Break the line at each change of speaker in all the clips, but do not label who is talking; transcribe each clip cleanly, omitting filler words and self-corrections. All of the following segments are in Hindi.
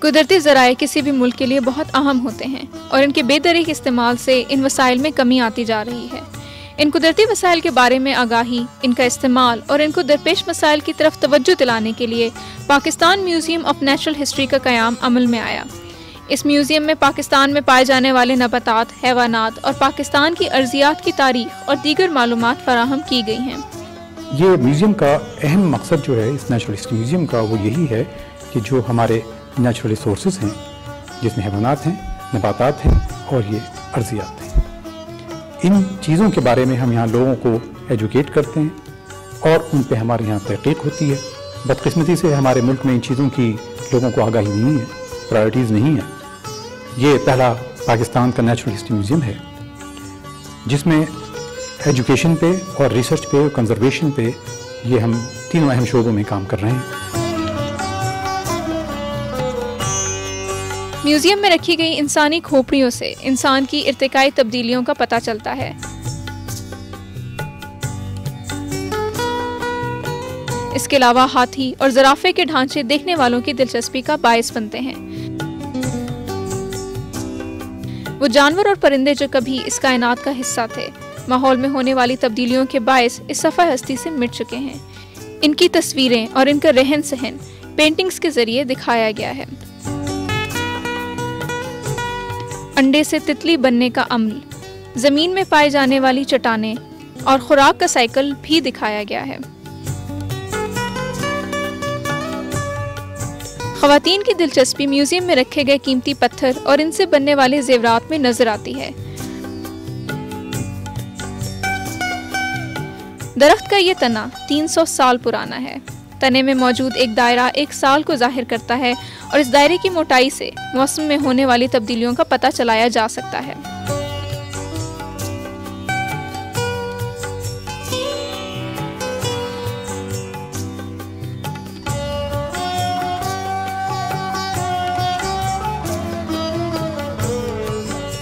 कुदरती ज़राए किसी भी मुल्क के लिए बहुत अहम होते हैं और इनके बेदरीक इस्तेमाल से इन वसाइल में कमी आती जा रही है। इन कुदरती वसाइल के बारे में आगाही, इनका इस्तेमाल और इनको दरपेश मसाइल की तरफ तवज्जो दिलाने के लिए Pakistan museum of natural history का क़याम अमल में आया। इस म्यूज़ियम में पाकिस्तान में पाए जाने वाले नबातात, हैवानात और पाकिस्तान की अर्जियात की तारीख और दीगर मालूमात फराहम की गई हैं।
ये म्यूज़ियम का अहम मकसद जो है इस नेचुरल हिस्ट्री म्यूज़ियम का वो यही है कि जो हमारे नेचुरल रिसोर्सेज हैं, जिसमें हैवानात हैं, नबातात हैं और ये अर्जियात हैं, इन चीज़ों के बारे में हम यहाँ लोगों को एजुकेट करते हैं और उन पे हमारे यहाँ तहकीक होती है। बदकिस्मती से हमारे मुल्क में इन चीज़ों की लोगों को आगाही नहीं है, प्रायोरिटीज़ नहीं है। ये पहला पाकिस्तान का नेचुरल हिस्ट्री म्यूज़ियम है जिसमें एजुकेशन पे और रिसर्च पे और कंजर्वेशन पे ये हम तीनों अहम शोबों में काम कर रहे हैं।
म्यूजियम में रखी गई इंसानी खोपड़ियों से इंसान की इर्तिकाई तब्दीलियों का पता चलता है। इसके अलावा हाथी और ज़राफ़े के ढांचे देखने वालों की दिलचस्पी का बायस बनते हैं। वो जानवर और परिंदे जो कभी इस कायनात का हिस्सा थे, माहौल में होने वाली तब्दीलियों के बायस इस सफ़ा हस्ती से मिट चुके हैं। इनकी तस्वीरें और इनका रहन सहन पेंटिंग्स के जरिए दिखाया गया है। अंडे से तितली बनने का अमल, जमीन में पाए जाने वाली चट्टानें और खुराक का साइकिल भी दिखाया गया है। ख़वातीन की दिलचस्पी म्यूजियम में रखे गए कीमती पत्थर और इनसे बनने वाले जेवरात में नजर आती है। दरख्त का ये तना 300 साल पुराना है। तने में मौजूद एक दायरा एक साल को जाहिर करता है और इस दायरे की मोटाई से मौसम में होने वाली तब्दीलियों का पता चलाया जा सकता है।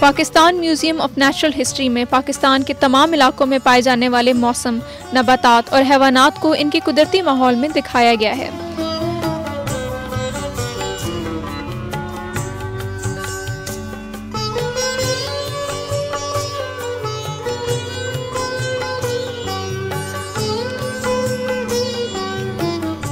Pakistan museum of natural history में पाकिस्तान के तमाम इलाकों में पाए जाने वाले मौसम, नबातात और हैवानात को इनके कुदरती माहौल में दिखाया गया है।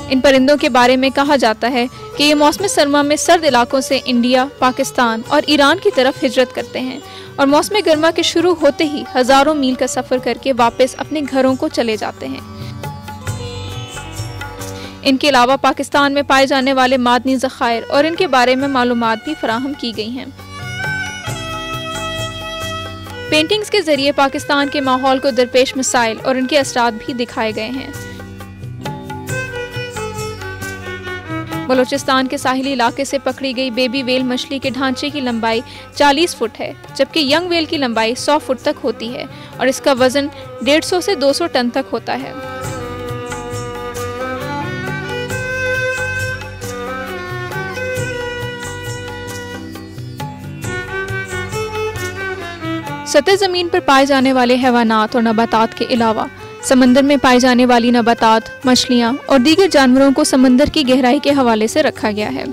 इन परिंदों के बारे में कहा जाता है कि ये मौसम सरमा में सर्द इलाकों से इंडिया, पाकिस्तान और ईरान की तरफ हिजरत करते हैं और मौसम गर्मा के शुरू होते ही हजारों मील का सफर करके वापस अपने घरों को चले जाते हैं। इनके अलावा पाकिस्तान में पाए जाने वाले मादनी ज़खायर और इनके बारे में मालूमात भी फराहम की गई हैं। पेंटिंग्स के जरिए पाकिस्तान के माहौल को दरपेश मसाइल और इनके असरात भी दिखाए गए हैं। बलूचिस्तान के साहिली इलाके से पकड़ी गई बेबी वेल मछली के ढांचे की लंबाई 40 फुट है, जबकि यंग वेल की लंबाई 100 फुट तक होती है और इसका वजन 150 से 200 टन तक होता है। सतह जमीन पर पाए जाने वाले हैवानात और नबातात के अलावा समंदर में पाई जाने वाली नबातात, मछलियाँ और दीगर जानवरों को समंदर की गहराई के हवाले से रखा गया है।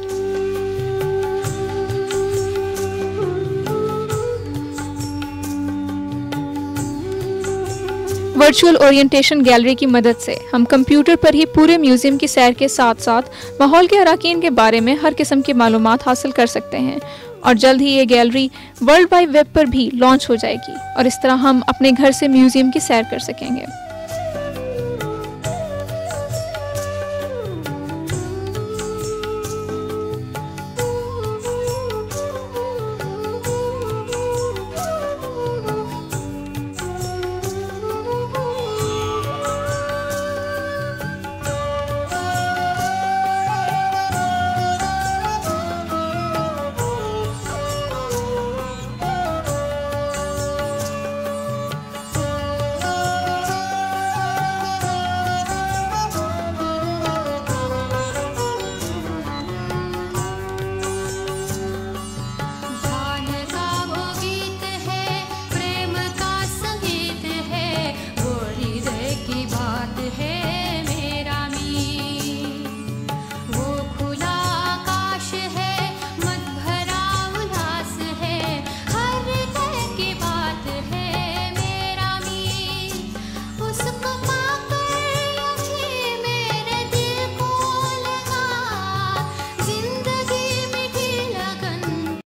वर्चुअल ओरिएंटेशन गैलरी की मदद से हम कंप्यूटर पर ही पूरे म्यूजियम की सैर के साथ साथ माहौल के अराकीन के बारे में हर किस्म की मालूमात हासिल कर सकते हैं और जल्द ही ये गैलरी वर्ल्ड वाइड वेब पर भी लॉन्च हो जाएगी और इस तरह हम अपने घर से म्यूजियम की सैर कर सकेंगे।